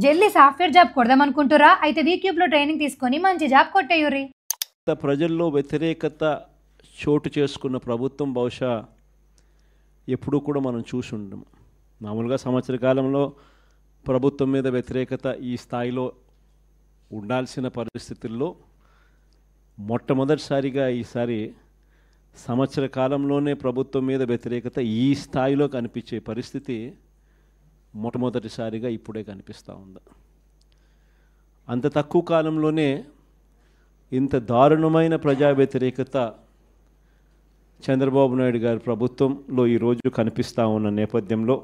జల్దీ software job కొడదామనుకుంటురా? అయితే వీక్యూబ్లో training తీసుకొని మంచి జాబ్ కొట్టేయుర్రి. ప్రజల్లో వ్యతిరేకత చోటు చేసుకున్న ప్రభుత్వం బహుశా ఎప్పుడూ కూడా మనం చూసి ఉండము. మామూలుగా సంవత్సర కాలంలో ప్రభుత్వం మీద వ్యతిరేకత ఈ స్థాయిలో ఉండాల్సిన పరిస్థితుల్లో మొట్టమొదటిసారిగా ఈసారి సంవత్సర కాలంలోనే ప్రభుత్వం మీద వ్యతిరేకత ఈ స్థాయిలో కనిపించే పరిస్థితి మొట్టమొదటిసారిగా ఇప్పుడే కనిపిస్తూ ఉంది. అంత తక్కువ కాలంలోనే ఇంత దారుణమైన ప్రజా వ్యతిరేకత చంద్రబాబు నాయుడు గారి ప్రభుత్వంలో ఈరోజు కనిపిస్తూ ఉన్న నేపథ్యంలో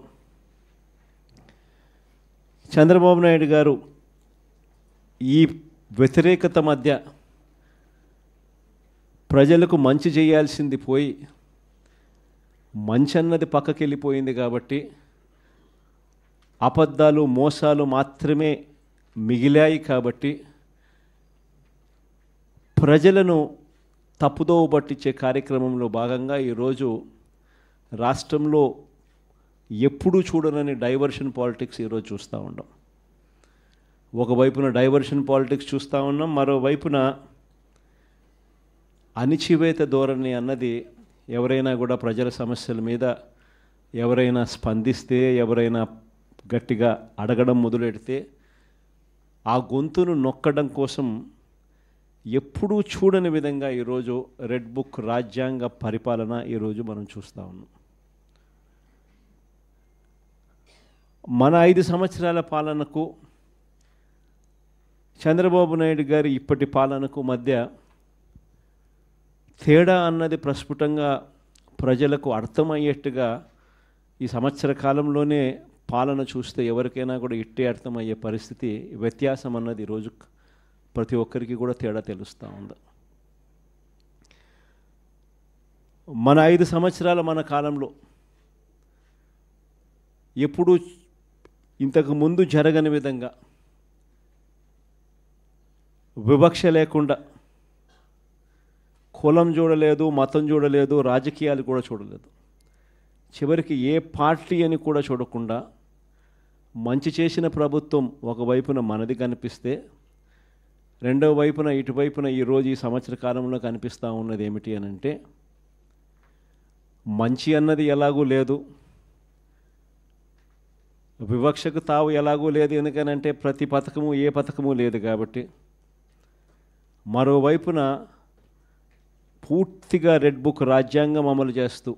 చంద్రబాబు నాయుడు గారు ఈ వ్యతిరేకత మధ్య ప్రజలకు మంచి చేయాల్సింది పోయి మంచి అన్నది పక్కకి వెళ్ళిపోయింది కాబట్టి అబద్ధాలు మోసాలు మాత్రమే మిగిలాయి కాబట్టి ప్రజలను తప్పుదోవ పట్టించే కార్యక్రమంలో భాగంగా ఈరోజు రాష్ట్రంలో ఎప్పుడూ చూడనని డైవర్షన్ పాలిటిక్స్ ఈరోజు చూస్తూ ఉన్నాం. ఒకవైపున డైవర్షన్ పాలిటిక్స్ చూస్తూ ఉన్నాం, మరోవైపున అణిచివేత ధోరణి అన్నది ఎవరైనా కూడా ప్రజల సమస్యల మీద ఎవరైనా స్పందిస్తే, ఎవరైనా గట్టిగా అడగడం మొదలెడితే ఆ గొంతును నొక్కడం కోసం ఎప్పుడూ చూడని విధంగా ఈరోజు రెడ్ బుక్ రాజ్యాంగ పరిపాలన ఈరోజు మనం చూస్తూ ఉన్నాం. మన 5 సంవత్సరాల పాలనకు చంద్రబాబు నాయుడు గారి ఇప్పటి పాలనకు మధ్య తేడా అన్నది ప్రస్ఫుటంగా ప్రజలకు అర్థమయ్యేట్టుగా ఈ సంవత్సర కాలంలోనే పాలన చూస్తే ఎవరికైనా కూడా ఇట్టే అర్థమయ్యే పరిస్థితి, వ్యత్యాసం అన్నది ఈరోజు ప్రతి ఒక్కరికి కూడా తేడా తెలుస్తూ ఉంది. మన 5 సంవత్సరాల మన కాలంలో ఎప్పుడూ ఇంతకు ముందు జరగని విధంగా వివక్ష లేకుండా కులం చూడలేదు, మతం చూడలేదు, రాజకీయాలు కూడా చూడలేదు, చివరికి ఏ పార్టీ అని కూడా చూడకుండా మంచి చేసిన ప్రభుత్వం ఒకవైపున మనది కనిపిస్తే రెండవ వైపున ఇటువైపున ఈరోజు ఈ సంవత్సర కాలంలో కనిపిస్తూ ఉన్నది ఏమిటి అని అంటే మంచి అన్నది ఎలాగూ లేదు, వివక్షకు తావు ఎలాగూ లేదు. ఎందుకనంటే ప్రతి పథకము ఏ పథకము లేదు కాబట్టి. మరోవైపున పూర్తిగా రెడ్ బుక్ రాజ్యాంగం అమలు చేస్తూ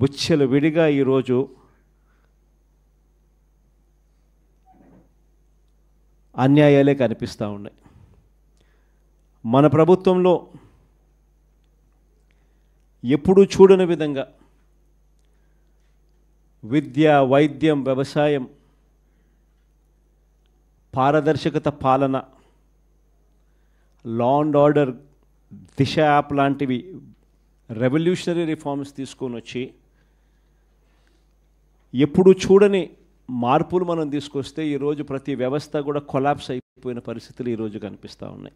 విచ్చలు విడిగా ఈరోజు అన్యాయాలే కనిపిస్తూ ఉన్నాయి. మన ప్రభుత్వంలో ఎప్పుడూ చూడని విధంగా విద్య, వైద్యం, వ్యవసాయం, పారదర్శకత పాలన, law and order, Disha app లాంటివి రెవల్యూషనరీ రిఫార్మ్స్ తీసుకొని వచ్చి ఎప్పుడు చూడని మార్పులు మనం తీసుకొస్తే ఈరోజు ప్రతి వ్యవస్థ కూడా కొలాప్స్ అయిపోయిన పరిస్థితులు ఈరోజు కనిపిస్తూ ఉన్నాయి.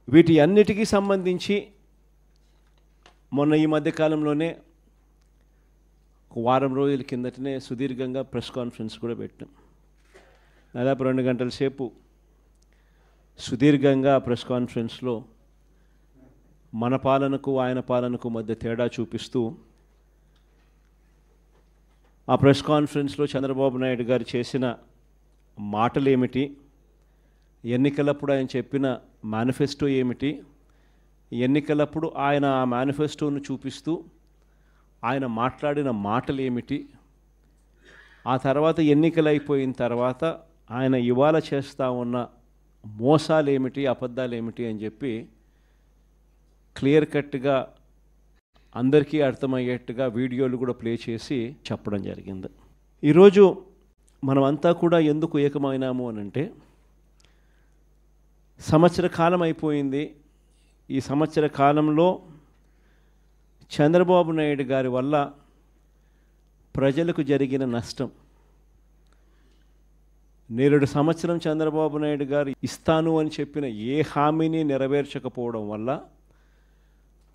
వీటి అన్నిటికీ సంబంధించి మొన్న ఈ మధ్యకాలంలోనే వారం రోజుల కిందటనే సుదీర్ఘంగా ప్రెస్ కాన్ఫరెన్స్ కూడా పెట్టాం. దాదాపు 2 గంటల సేపు సుదీర్ఘంగా ప్రెస్ కాన్ఫరెన్స్లో మన పాలనకు ఆయన పాలనకు మధ్య తేడా చూపిస్తూ ఆ ప్రెస్ కాన్ఫరెన్స్లో చంద్రబాబు నాయుడు గారు చేసిన మాటలు ఏమిటి, ఎన్నికలప్పుడు ఆయన చెప్పిన మేనిఫెస్టో ఏమిటి, ఎన్నికలప్పుడు ఆయన ఆ మేనిఫెస్టోను చూపిస్తూ ఆయన మాట్లాడిన మాటలు ఏమిటి, ఆ తర్వాత ఎన్నికలు అయిపోయిన తర్వాత ఆయన ఇవాళ చేస్తూ ఉన్న మోసాలు ఏమిటి, అబద్ధాలు ఏమిటి అని చెప్పి క్లియర్ కట్గా అందరికీ అర్థమయ్యేట్టుగా వీడియోలు కూడా ప్లే చేసి చెప్పడం జరిగింది. ఈరోజు మనమంతా కూడా ఎందుకు ఏకమైనాము అని అంటే సంవత్సర కాలం అయిపోయింది. ఈ సంవత్సర కాలంలో చంద్రబాబు నాయుడు గారి వల్ల ప్రజలకు జరిగిన నష్టం, నేరుడు సంవత్సరం చంద్రబాబు నాయుడు గారు ఇస్తాను అని చెప్పిన ఏ హామీని నెరవేర్చకపోవడం వల్ల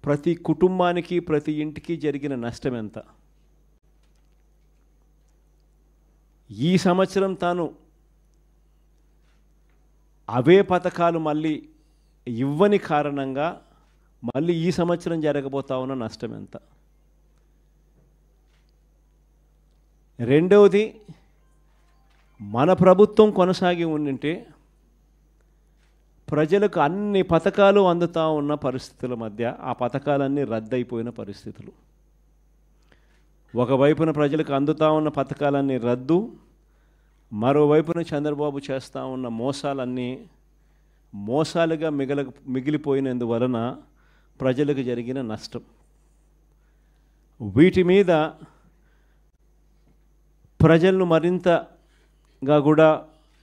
ప్రతి కుటుంబానికి ప్రతి ఇంటికి జరిగిన నష్టం ఎంత? ఈ సంవత్సరం తాను అవే పథకాలు మళ్ళీ ఇవ్వని కారణంగా మళ్ళీ ఈ సంవత్సరం జరగబోతా ఉన్న నష్టం ఎంత? రెండవది, మన ప్రభుత్వం కొనసాగి ఉండింటే ప్రజలకు అన్ని పథకాలు అందుతూ ఉన్న పరిస్థితుల మధ్య ఆ పథకాలన్నీ రద్దయిపోయిన పరిస్థితులు. ఒకవైపున ప్రజలకు అందుతూ ఉన్న పథకాలన్నీ రద్దు, మరోవైపున చంద్రబాబు చేస్తూ ఉన్న మోసాలన్నీ మోసాలుగా మిగిలిపోయినందువలన ప్రజలకు జరిగిన నష్టం. వీటి మీద ప్రజలను మరింతగా కూడా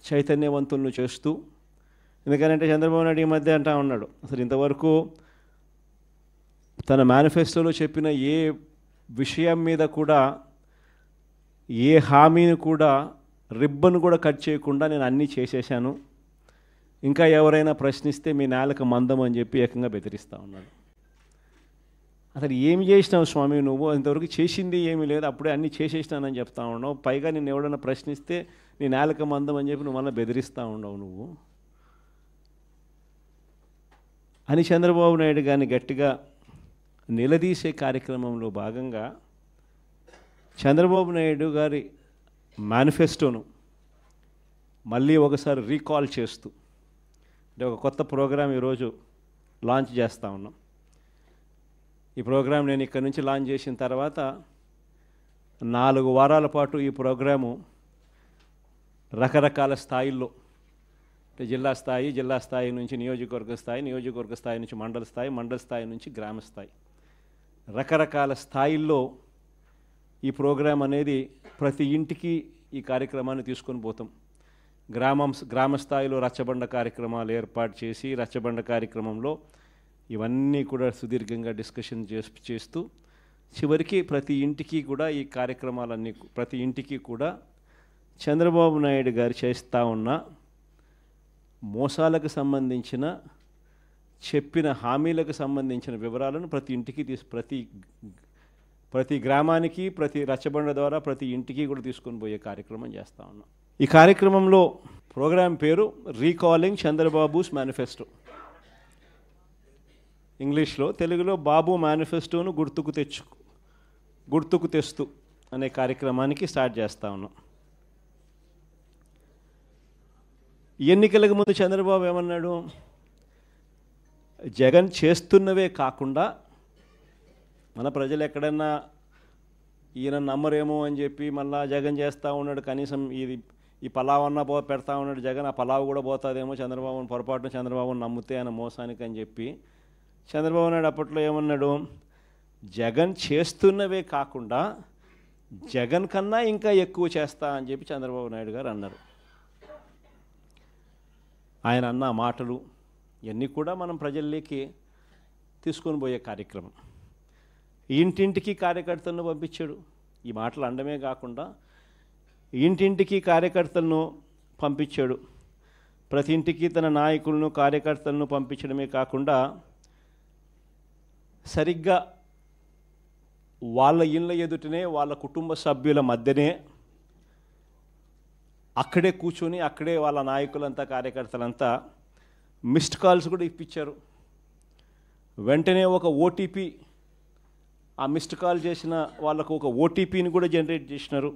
చైతన్యవంతులను చేస్తూ, ఎందుకంటే చంద్రబాబు నాయుడు ఈ మధ్య అంటా ఉన్నాడు, అసలు ఇంతవరకు తన మేనిఫెస్టోలో చెప్పిన ఏ విషయం మీద కూడా, ఏ హామీని కూడా, రిబ్బన్ కూడా కట్ చేయకుండా నేను అన్నీ చేసేసాను, ఇంకా ఎవరైనా ప్రశ్నిస్తే మీ నేలకు మందం అని చెప్పి ఏకంగా బెదిరిస్తూ ఉన్నాడు. అసలు ఏమి చేసినావు స్వామి నువ్వు? ఇంతవరకు చేసింది ఏమీ లేదు, అప్పుడే అన్నీ చేసేసినానని చెప్తా ఉన్నావు. పైగా నేను ఎవడన్నా ప్రశ్నిస్తే నీ నేలక మందం అని చెప్పి నువ్వు మళ్ళీ బెదిరిస్తూ ఉండవు నువ్వు అని చంద్రబాబు నాయుడు గారిని గట్టిగా నిలదీసే కార్యక్రమంలో భాగంగా చంద్రబాబు నాయుడు గారి మేనిఫెస్టోను మళ్ళీ ఒకసారి రీకాల్ చేస్తూ, అంటే ఒక కొత్త ప్రోగ్రాం ఈరోజు లాంచ్ చేస్తూ ఉన్నాం. ఈ ప్రోగ్రాం నేను ఇక్కడ నుంచి లాంచ్ చేసిన తర్వాత 4 వారాల పాటు ఈ ప్రోగ్రాము రకరకాల స్థాయిల్లో, అంటే జిల్లా స్థాయి నుంచి నియోజకవర్గ స్థాయి నుంచి మండల స్థాయి నుంచి గ్రామ స్థాయి, రకరకాల స్థాయిల్లో ఈ ప్రోగ్రాం అనేది ప్రతి ఇంటికి ఈ కార్యక్రమాన్ని తీసుకొని పోతాం. గ్రామ స్థాయిలో రచ్చబండ కార్యక్రమాలు ఏర్పాటు చేసి, రచ్చబండ కార్యక్రమంలో ఇవన్నీ కూడా సుదీర్ఘంగా డిస్కషన్ చేస్తూ చివరికి ప్రతి ఇంటికి కూడా ఈ కార్యక్రమాలన్నీ, ప్రతి ఇంటికి కూడా చంద్రబాబు నాయుడు గారు చేస్తూ ఉన్న మోసాలకు సంబంధించిన, చెప్పిన హామీలకు సంబంధించిన వివరాలను ప్రతి ఇంటికి ప్రతి గ్రామానికి, ప్రతి రచ్చబండ ద్వారా ప్రతి ఇంటికి కూడా తీసుకొని పోయే కార్యక్రమం చేస్తూ ఉన్నాం. ఈ కార్యక్రమంలో ప్రోగ్రాం పేరు రీకాలింగ్ చంద్రబాబుస్ మేనిఫెస్టో. ఇంగ్లీష్లో, తెలుగులో బాబు మేనిఫెస్టోను గుర్తుకు తెస్తూ అనే కార్యక్రమానికి స్టార్ట్ చేస్తూ ఉన్నాం. ఎన్నికలకు ముందు చంద్రబాబు ఏమన్నాడు? జగన్ చేస్తున్నవే కాకుండా మన ప్రజలు ఎక్కడన్నా ఈయన నమ్మరేమో అని చెప్పి మళ్ళా జగన్ చేస్తూ ఉన్నాడు, కనీసం ఈ పలావన్నా పెడతా ఉన్నాడు జగన్, ఆ పలావ్ కూడా పోతుందేమో చంద్రబాబుని, పొరపాటున చంద్రబాబుని నమ్మితే ఆయన మోసానికి అని చెప్పి చంద్రబాబు నాయుడు అప్పట్లో ఏమన్నాడు? జగన్ చేస్తున్నవే కాకుండా జగన్ కన్నా ఇంకా ఎక్కువ చేస్తా అని చెప్పి చంద్రబాబు నాయుడు గారు అన్నారు. ఆయన అన్న మాటలు ఇవన్నీ కూడా మనం ప్రజల్లోకి తీసుకొని పోయే కార్యక్రమం. ఇంటింటికి కార్యకర్తలను పంపించాడు. ఈ మాటలు అనడమే కాకుండా ఇంటింటికి కార్యకర్తలను పంపించాడు. ప్రతి ఇంటికి తన నాయకులను, కార్యకర్తలను పంపించడమే కాకుండా సరిగ్గా వాళ్ళ ఇళ్ళ ఎదుటనే, వాళ్ళ కుటుంబ సభ్యుల మధ్యనే అక్కడే కూర్చొని, అక్కడే వాళ్ళ నాయకులంతా, కార్యకర్తలంతా మిస్డ్ కాల్స్ కూడా ఇప్పించారు. వెంటనే ఒక ఓటీపీ, ఆ మిస్డ్ కాల్ చేసిన వాళ్ళకు ఒక ఓటీపీని కూడా జనరేట్ చేసినారు.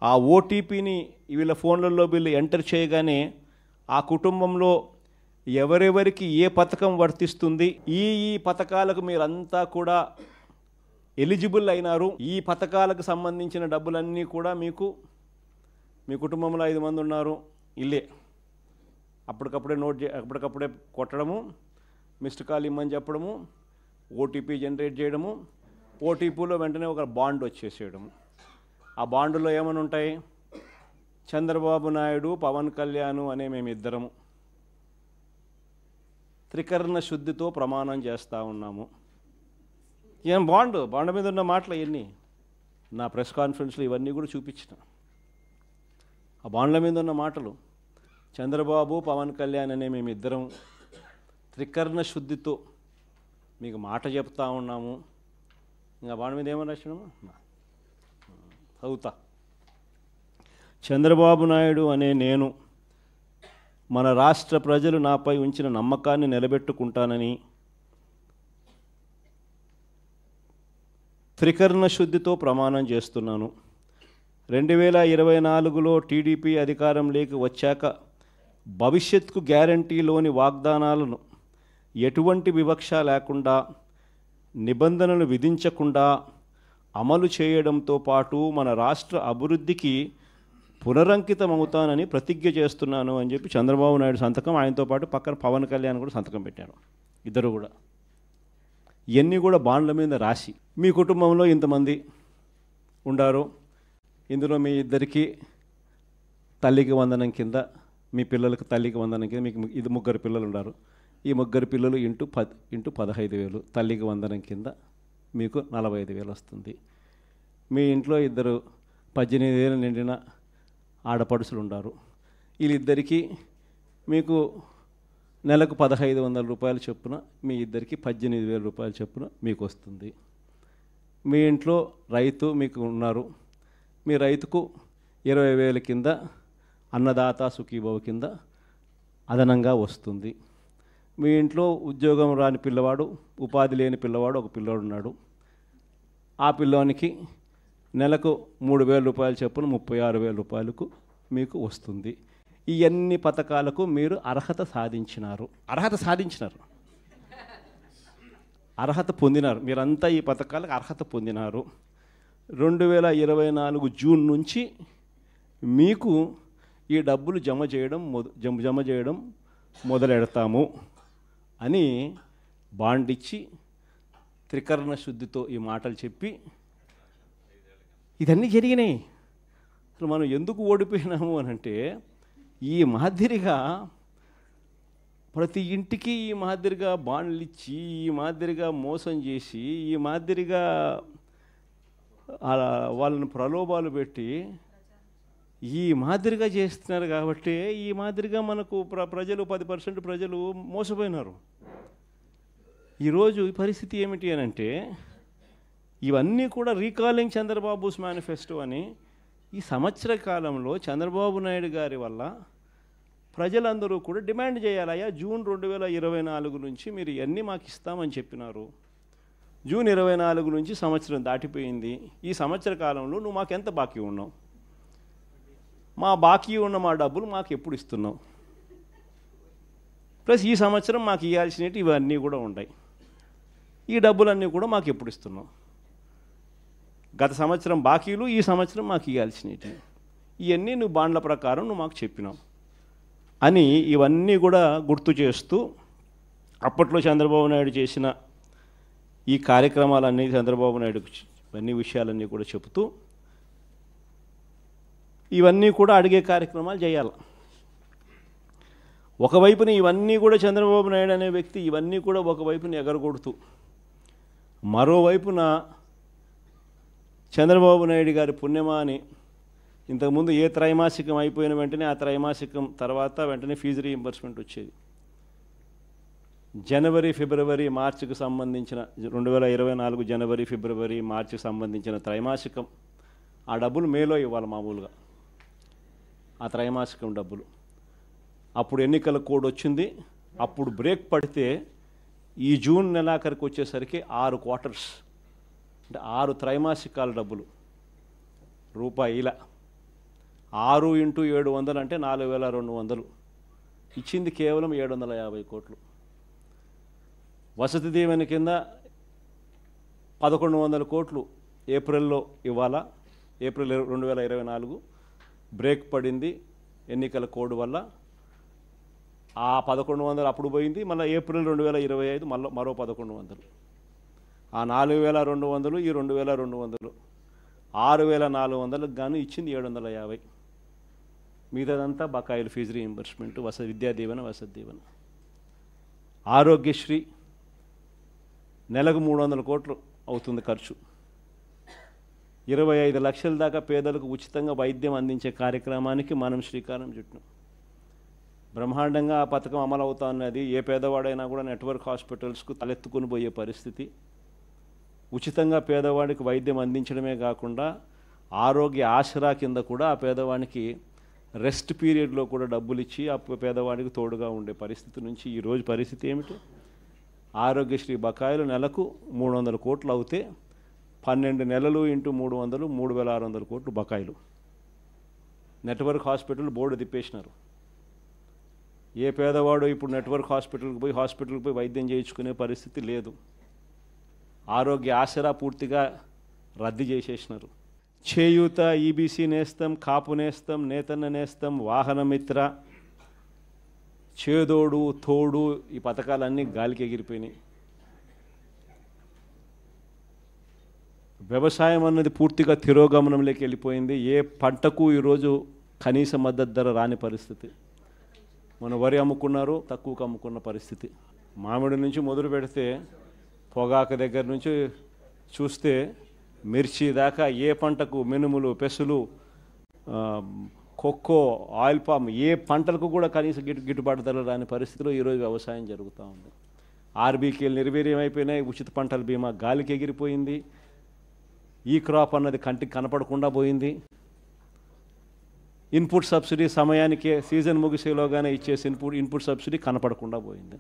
ఆ ఓటీపీని వీళ్ళ ఫోన్లలో వీళ్ళు ఎంటర్ చేయగానే ఆ కుటుంబంలో ఎవరెవరికి ఏ పథకం వర్తిస్తుంది, ఈ పథకాలకు మీరంతా కూడా ఎలిజిబుల్ అయినారు, ఈ పథకాలకు సంబంధించిన డబ్బులన్నీ కూడా మీ కుటుంబంలో 5 మంది ఉన్నారు, ఇల్లే అప్పటికప్పుడే కొట్టడము, మిస్డ్ కాల్ ఇమ్మని చెప్పడము, ఓటీపీ జనరేట్ చేయడము, ఓటీపీలో వెంటనే ఒక బాండ్ వచ్చేసేయడము. ఆ బాండులో ఏమని ఉంటాయి? చంద్రబాబు నాయుడు, పవన్ కళ్యాణ్ అనే మేమిద్దరము త్రికరణ శుద్ధితో ప్రమాణం చేస్తూ ఉన్నాము. ఏం బాండ్ మీద ఉన్న మాటలు ఇవన్నీ నా ప్రెస్ కాన్ఫరెన్స్లో ఇవన్నీ కూడా చూపించిన. ఆ బాండ్ల మీద ఉన్న మాటలు, చంద్రబాబు, పవన్ కళ్యాణ్ అనే మేమిద్దరం త్రికరణ శుద్ధితో మీకు మాట చెప్తా ఉన్నాము. ఇంకా బాండ్ మీద ఏమని రాసినాము చదువుతా. చంద్రబాబు నాయుడు అనే నేను మన రాష్ట్ర ప్రజలు నాపై ఉంచిన నమ్మకాన్ని నిలబెట్టుకుంటానని త్రికరణ శుద్ధితో ప్రమాణం చేస్తున్నాను. 2024లో టీడీపీ అధికారంలోకి వచ్చాక భవిష్యత్తుకు గ్యారంటీలోని వాగ్దానాలను ఎటువంటి వివక్ష లేకుండా నిబంధనలు విధించకుండా అమలు చేయడంతో పాటు మన రాష్ట్ర అభివృద్ధికి పునరంకితమవుతానని ప్రతిజ్ఞ చేస్తున్నాను అని చెప్పి చంద్రబాబు నాయుడు సంతకం, ఆయనతో పాటు పక్కన పవన్ కళ్యాణ్ కూడా సంతకం పెట్టారు. ఇద్దరు కూడా ఇవన్నీ కూడా బాండ్ల మీద రాసి, మీ కుటుంబంలో ఇంతమంది ఉండారు, ఇందులో మీ ఇద్దరికి తల్లికి వందనం కింద, మీ పిల్లలకు తల్లికి వందనం కింద, మీకు ఇది 3 పిల్లలు ఉన్నారు, ఈ 3 పిల్లలు ఇంటూ 15,000 తల్లికి వందనం కింద మీకు 45,000 వస్తుంది. మీ ఇంట్లో 2 18 ఏళ్ళు నిండిన ఆడపడుచులు ఉన్నారు, వీళ్ళిద్దరికీ మీకు నెలకు 1,500 రూపాయలు చొప్పున, మీ ఇద్దరికి 18,000 రూపాయలు చొప్పున మీకు వస్తుంది. మీ ఇంట్లో రైతు మీకు ఉన్నారు, మీ రైతుకు 20,000 కింద అన్నదాత సుఖీభవ కింద అదనంగా వస్తుంది. మీ ఇంట్లో ఉద్యోగం రాని పిల్లవాడు, ఉపాధి లేని పిల్లవాడు ఒక పిల్లవాడు ఉన్నాడు, ఆ పిల్లోనికి నెలకు 3,000 రూపాయలు చొప్పున 36,000 రూపాయలకు మీకు వస్తుంది. ఈ అన్ని పథకాలకు మీరు అర్హత సాధించినారు, అర్హత పొందినారు. మీరంతా ఈ పథకాలకు అర్హత పొందినారు. 2024 జూన్ నుంచి మీకు ఈ డబ్బులు జమ చేయడం మొదలెడతాము అని బాండ్ ఇచ్చి త్రికరణ శుద్ధితో ఈ మాటలు చెప్పి ఇదన్నీ జరిగినాయి. అసలు మనం ఎందుకు ఓడిపోయినాము అని అంటే, ఈ మాదిరిగా ప్రతి ఇంటికి ఈ మాదిరిగా బాండ్లు ఇచ్చి, ఈ మాదిరిగా మోసం చేసి, ఈ మాదిరిగా వాళ్ళని ప్రలోభాలు పెట్టి ఈ మాదిరిగా చేస్తున్నారు. కాబట్టి ఈ మాదిరిగా మనకు ప్రజలు 10% ప్రజలు మోసపోయినారు. ఈరోజు ఈ పరిస్థితి ఏమిటి అని అంటే, ఇవన్నీ కూడా రీకాలింగ్ చంద్రబాబుస్ మేనిఫెస్టో అని ఈ సంవత్సర కాలంలో చంద్రబాబు నాయుడు గారి వల్ల ప్రజలందరూ కూడా డిమాండ్ చేయాలయ్యా, జూన్ 2024 నుంచి మీరు ఇవన్నీ మాకు ఇస్తామని చెప్పినారు. జూన్ 24 నుంచి సంవత్సరం దాటిపోయింది. ఈ సంవత్సర కాలంలో నువ్వు మాకు ఎంత బాకీ ఉన్నావు, మా బాకీ ఉన్న మా డబ్బులు మాకు ఎప్పుడు ఇస్తున్నావు, ప్లస్ ఈ సంవత్సరం మాకు ఇవ్వాల్సినవి ఇవన్నీ కూడా ఉంటాయి, ఈ డబ్బులన్నీ కూడా మాకు ఎప్పుడు ఇస్తున్నావు, గత సంవత్సరం బాకీలు, ఈ సంవత్సరం మాకు ఇవ్వాల్సినవి, ఇవన్నీ నువ్వు బాండ్ల ప్రకారం నువ్వు మాకు చెప్పినావు అని ఇవన్నీ కూడా గుర్తు చేస్తూ అప్పట్లో చంద్రబాబు నాయుడు చేసిన ఈ కార్యక్రమాలన్నీ, చంద్రబాబు నాయుడు అన్ని విషయాలన్నీ కూడా చెబుతూ ఇవన్నీ కూడా అడిగే కార్యక్రమాలు చేయాలి. ఒకవైపున ఇవన్నీ కూడా చంద్రబాబు నాయుడు అనే వ్యక్తి ఇవన్నీ కూడా ఒకవైపున ఎగరగొడుతూ, మరోవైపున చంద్రబాబు నాయుడు గారి పుణ్యమా అని ఇంతకుముందు ఏ త్రైమాసికం అయిపోయిన వెంటనే ఆ త్రైమాసికం తర్వాత వెంటనే ఫీజు రీయింబర్స్మెంట్ వచ్చేది. జనవరి ఫిబ్రవరి మార్చికి సంబంధించిన 2024 జనవరి ఫిబ్రవరి మార్చికి సంబంధించిన త్రైమాసికం ఆ డబ్బులు మేలో ఇవ్వాలి మామూలుగా, ఆ త్రైమాసికం డబ్బులు. అప్పుడు ఎన్నికల కోడ్ వచ్చింది, అప్పుడు బ్రేక్ పడితే ఈ జూన్ నెలాఖరికి వచ్చేసరికి 6 క్వార్టర్స్ అంటే 6 త్రైమాసికాల డబ్బులు రూపాయిల 6 × 700 అంటే 4,200 ఇచ్చింది కేవలం 750 కోట్లు. వసతి దీవెన కింద 1,100 కోట్లు ఏప్రిల్లో ఇవ్వాలా, ఏప్రిల్ 2024 బ్రేక్ పడింది ఎన్నికల కోడ్ వల్ల. ఆ 1,100 అప్పుడు పోయింది, మళ్ళీ ఏప్రిల్ 2025 మరో 1,100. ఆ 4,200 ఈ 2,200 6,400కు గాను ఇచ్చింది 750. మిగతాదంతా బకాయిలు, ఫీజు రీయింబర్స్మెంట్, విద్యా దీవెన, వసతి దీవెన. ఆరోగ్యశ్రీ నెలకు 300 కోట్లు అవుతుంది ఖర్చు. 25 లక్షల దాకా పేదలకు ఉచితంగా వైద్యం అందించే కార్యక్రమానికి మనం శ్రీకారం చుట్టినాం. బ్రహ్మాండంగా ఆ పథకం అమలు అవుతా ఉన్నది. ఏ పేదవాడైనా కూడా నెట్వర్క్ హాస్పిటల్స్కు తలెత్తుకుని పోయే పరిస్థితి. ఉచితంగా పేదవాడికి వైద్యం అందించడమే కాకుండా ఆరోగ్య ఆసరా కింద కూడా ఆ పేదవానికి రెస్ట్ పీరియడ్లో కూడా డబ్బులు ఇచ్చి ఆ పేదవాడికి తోడుగా ఉండే పరిస్థితి నుంచి ఈరోజు పరిస్థితి ఏమిటి? ఆరోగ్యశ్రీ బకాయిలు నెలకు 300 కోట్లు అవుతే 12 నెలలు ఇంటూ 300 3600 కోట్లు బకాయిలు. నెట్వర్క్ హాస్పిటల్ బోర్డు తిప్పేసినారు. ఏ పేదవాడు ఇప్పుడు నెట్వర్క్ హాస్పిటల్కి పోయి వైద్యం చేయించుకునే పరిస్థితి లేదు. ఆరోగ్య ఆసరా పూర్తిగా రద్దు చేసేసినారు. చేయూత, ఈబీసీ నేస్తం, కాపు నేస్తం, నేతన్న నేస్తం, వాహనమిత్ర, చేదోడు తోడు ఈ పథకాలన్నీ గాలికి ఎగిరిపోయినాయి. వ్యవసాయం అన్నది పూర్తిగా తిరోగమనంలోకి వెళ్ళిపోయింది. ఏ పంటకు ఈరోజు కనీస మద్దతు ధర రాని పరిస్థితి. మన వరి అమ్ముకున్నారు, తక్కువకు అమ్ముకున్న పరిస్థితి. మామిడి నుంచి మొదలు పెడితే పొగాకు దగ్గర నుంచి చూస్తే మిర్చి దాకా ఏ పంటకు, మినుములు, పెసులు, కొక్కో, ఆయిల్ పామ్, ఏ పంటలకు కూడా కనీస గిట్టుబాటు ధరలు రాని పరిస్థితిలో ఈరోజు వ్యవసాయం జరుగుతూ ఉంది. ఆర్బీకేలు నిర్వీర్యం అయిపోయినాయి. ఉచిత పంటల బీమా గాలికి ఎగిరిపోయింది. ఈ క్రాప్ అన్నది కంటికి కనపడకుండా పోయింది. ఇన్పుట్ సబ్సిడీ సమయానికే సీజన్ ముగిసేలోగానే ఇచ్చేసి ఇన్పుట్ సబ్సిడీ కనపడకుండా పోయింది.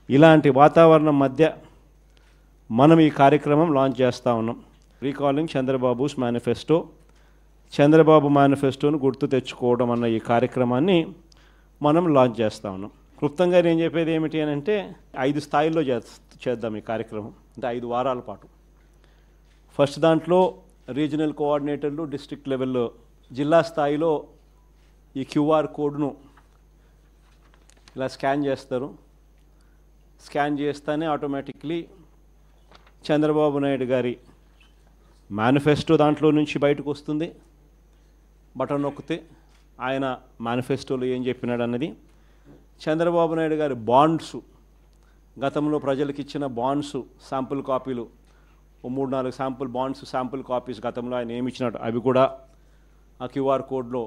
ఇలాంటి వాతావరణం మధ్య మనం ఈ కార్యక్రమం లాంచ్ చేస్తూ ఉన్నాం. రీకాలింగ్ చంద్రబాబుస్ మేనిఫెస్టో, చంద్రబాబు మేనిఫెస్టోను గుర్తు తెచ్చుకోవడం అన్న ఈ కార్యక్రమాన్ని మనం లాంచ్ చేస్తూ ఉన్నాం. క్లుప్తంగా నేను చెప్పేది ఏమిటి అని అంటే 5 స్థాయిల్లో చేద్దాం ఈ కార్యక్రమం. అంటే 5 వారాల పాటు. ఫస్ట్ దాంట్లో రీజనల్ కోఆర్డినేటర్లు, డిస్ట్రిక్ట్ లెవెల్లో, జిల్లా స్థాయిలో ఈ క్యూఆర్ కోడ్ను ఇలా స్కాన్ చేస్తారు. స్కాన్ చేస్తేనే ఆటోమేటిక్లీ చంద్రబాబు నాయుడు గారి మేనిఫెస్టో దాంట్లో నుంచి బయటకు వస్తుంది. బటన్ నొక్కితే ఆయన మేనిఫెస్టోలో ఏం చెప్పినాడు అన్నది. చంద్రబాబు నాయుడు గారి బాండ్స్, గతంలో ప్రజలకు ఇచ్చిన బాండ్స్ శాంపుల్ కాపీలు, 3-4 శాంపుల్ బాండ్స్, శాంపుల్ కాపీస్ గతంలో ఆయన ఏమి ఇచ్చినట్టు అవి కూడా ఆ క్యూఆర్ కోడ్లో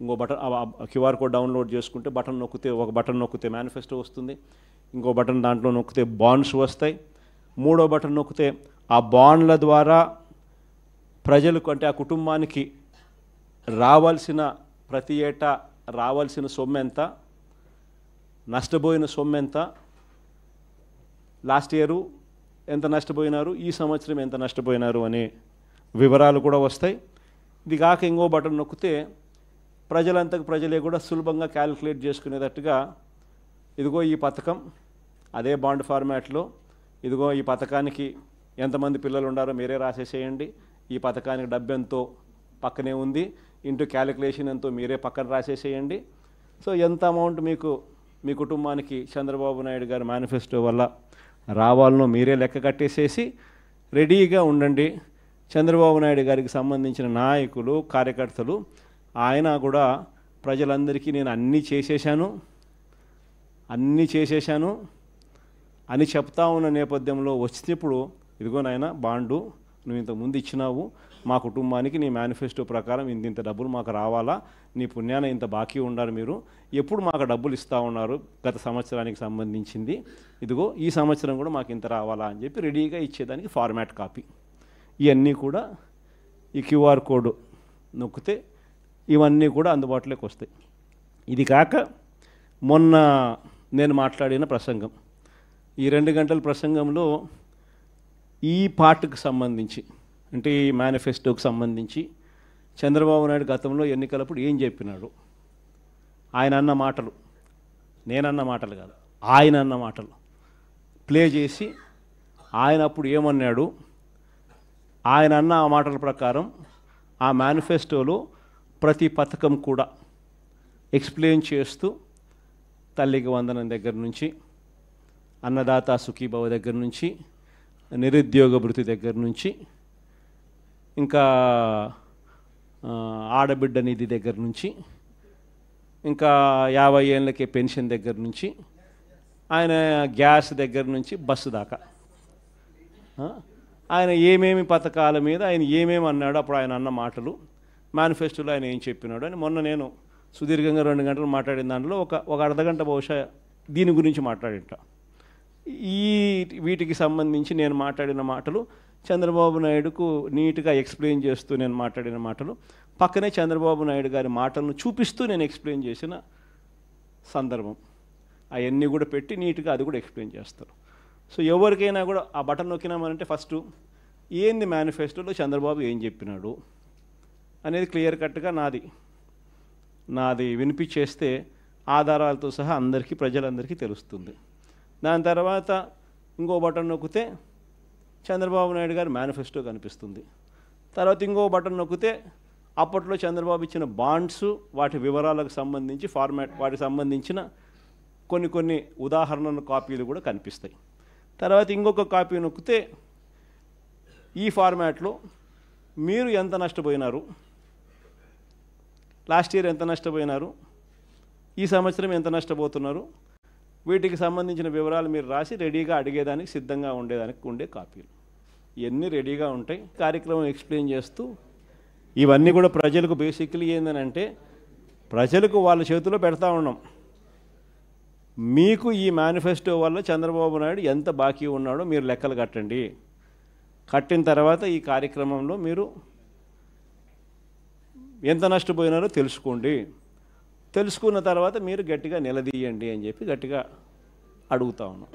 ఇంకో బటన్, క్యూఆర్ కోడ్ డౌన్లోడ్ చేసుకుంటే ఒక బటన్ నొక్కితే మేనిఫెస్టో వస్తుంది. ఇంకో బటన్ దాంట్లో నొక్కితే బాండ్స్ వస్తాయి. 3వ బటన్ నొక్కితే ఆ బాండ్ల ద్వారా ప్రజలకు, అంటే ఆ కుటుంబానికి రావాల్సిన, ప్రతి ఏటా రావాల్సిన సొమ్ము ఎంత, నష్టపోయిన సొమ్ము ఎంత, లాస్ట్ ఇయరు ఎంత నష్టపోయినారు, ఈ సంవత్సరం ఎంత నష్టపోయినారు అనే వివరాలు కూడా వస్తాయి. ఇది కాక ఇంకో బటన్ నొక్కితే ప్రజలే కూడా సులభంగా క్యాలిక్యులేట్ చేసుకునేటట్టుగా, ఇదిగో ఈ పథకం అదే బాండ్ ఫార్మాట్లో, ఇదిగో ఈ పథకానికి ఎంతమంది పిల్లలు ఉండారో మీరే రాసేసేయండి, ఈ పథకానికి డబ్బు ఎంతో పక్కనే ఉంది, ఇంటూ క్యాలిక్యులేషన్ ఎంతో మీరే పక్కన రాసేసేయండి. సో ఎంత అమౌంట్ మీకు మీ కుటుంబానికి చంద్రబాబు నాయుడు గారి మేనిఫెస్టో వల్ల రావాలనో మీరే లెక్క కట్టేసేసి రెడీగా ఉండండి. చంద్రబాబు నాయుడు గారికి సంబంధించిన నాయకులు, కార్యకర్తలు, ఆయన కూడా ప్రజలందరికీ నేను అన్నీ చేసేశాను అని చెప్తా ఉన్న నేపథ్యంలో వచ్చినప్పుడు, ఇదిగో నాయన బాండు నువ్వు ఇంతకుముందు ఇచ్చినావు, మా కుటుంబానికి నీ మేనిఫెస్టో ప్రకారం ఇంత డబ్బులు మాకు రావాలా, నీ పుణ్యాన ఇంత బాకీ ఉన్నారు, మీరు ఎప్పుడు మాకు డబ్బులు ఇస్తూ ఉన్నారు గత సంవత్సరానికి సంబంధించింది, ఇదిగో ఈ సంవత్సరం కూడా మాకు ఇంత రావాలా అని చెప్పి రెడీగా ఇచ్చేదానికి ఫార్మాట్ కాపీ. ఇవన్నీ కూడా ఈ క్యూఆర్ కోడ్ నొక్కితే ఇవన్నీ కూడా అందుబాటులోకి వస్తాయి. ఇది కాక మొన్న నేను మాట్లాడిన ప్రసంగం, ఈ 2 గంటల ప్రసంగంలో ఈ పార్ట్కి సంబంధించి, అంటే ఈ మేనిఫెస్టోకి సంబంధించి చంద్రబాబు నాయుడు గతంలో ఎన్నికలప్పుడు ఏం చెప్పినాడు, ఆయన అన్న మాటలు, నేనన్న మాటలు కాదు, ఆయన అన్న మాటలు ప్లే చేసి ఆయన అప్పుడు ఏమన్నాడు, ఆయన అన్న ఆ మాటల ప్రకారం ఆ మేనిఫెస్టోలో ప్రతి పథకం కూడా ఎక్స్ప్లెయిన్ చేస్తూ, తల్లికి వందనం దగ్గర నుంచి, అన్నదాత సుఖీభవ దగ్గర నుంచి, నిరుద్యోగ భృతి దగ్గర నుంచి, ఇంకా ఆడబిడ్డ నిధి దగ్గర నుంచి, ఇంకా 50 ఏళ్ళకే పెన్షన్ దగ్గర నుంచి, ఆయన గ్యాస్ దగ్గర నుంచి బస్సు దాకా ఆయన ఏమేమి పథకాల మీద ఆయన ఏమేమి అన్నాడు, అప్పుడు ఆయన అన్న మాటలు, మేనిఫెస్టోలో ఆయన ఏం చెప్పినాడు అని మొన్న నేను సుదీర్ఘంగా 2 గంటలు మాట్లాడిన దాంట్లో ఒక అర్ధగంట బహుశా దీని గురించి మాట్లాడింట. వీటికి సంబంధించి నేను మాట్లాడిన మాటలు చంద్రబాబు నాయుడుకు నీట్గా ఎక్స్ప్లెయిన్ చేస్తూ నేను మాట్లాడిన మాటలు, పక్కనే చంద్రబాబు నాయుడు గారి మాటలను చూపిస్తూ నేను ఎక్స్ప్లెయిన్ చేసిన సందర్భం, అవన్నీ కూడా పెట్టి నీట్గా అది కూడా ఎక్స్ప్లెయిన్ చేస్తారు. సో ఎవరికైనా కూడా ఆ బటన్ నొక్కినామనంటే ఫస్ట్ ఏంది మేనిఫెస్టోలో చంద్రబాబు ఏం చెప్పినాడు అనేది క్లియర్ కట్గా నాది వినిపించేస్తే ఆధారాలతో సహా అందరికీ, ప్రజలందరికీ తెలుస్తుంది. దాని తర్వాత ఇంకో బటన్ నొక్కితే చంద్రబాబు నాయుడు గారి మేనిఫెస్టో కనిపిస్తుంది. తర్వాత ఇంకో బటన్ నొక్కితే అప్పట్లో చంద్రబాబు ఇచ్చిన బాండ్స్, వాటి వివరాలకు సంబంధించి వాటికి సంబంధించిన కొన్ని ఉదాహరణల కాపీలు కూడా కనిపిస్తాయి. తర్వాత ఇంకొక కాపీ నొక్కితే ఈ ఫార్మాట్లో మీరు ఎంత నష్టపోయినారు, లాస్ట్ ఇయర్ ఎంత నష్టపోయినారు, ఈ సంవత్సరం ఎంత నష్టపోతున్నారు, వీటికి సంబంధించిన వివరాలు మీరు రాసి రెడీగా అడిగేదానికి సిద్ధంగా ఉండేదానికి ఉండే కాపీలు ఇవన్నీ రెడీగా ఉంటాయి. కార్యక్రమం ఎక్స్ప్లెయిన్ చేస్తూ ఇవన్నీ కూడా ప్రజలకు బేసిక్లీ ఏంటంటే ప్రజలకు వాళ్ళ చేతిలో పెడతా ఉన్నాం. మీకు ఈ మేనిఫెస్టో వల్ల చంద్రబాబు నాయుడు ఎంత బాకీ ఉన్నాడో మీరు లెక్కలు కట్టండి. కట్టిన తర్వాత ఈ కార్యక్రమంలో మీరు ఎంత నష్టపోయినారో తెలుసుకోండి. తెలుసుకున్న తర్వాత మీరు గట్టిగా నిలదీయండి అని చెప్పి గట్టిగా అడుగుతా ఉన్నాం.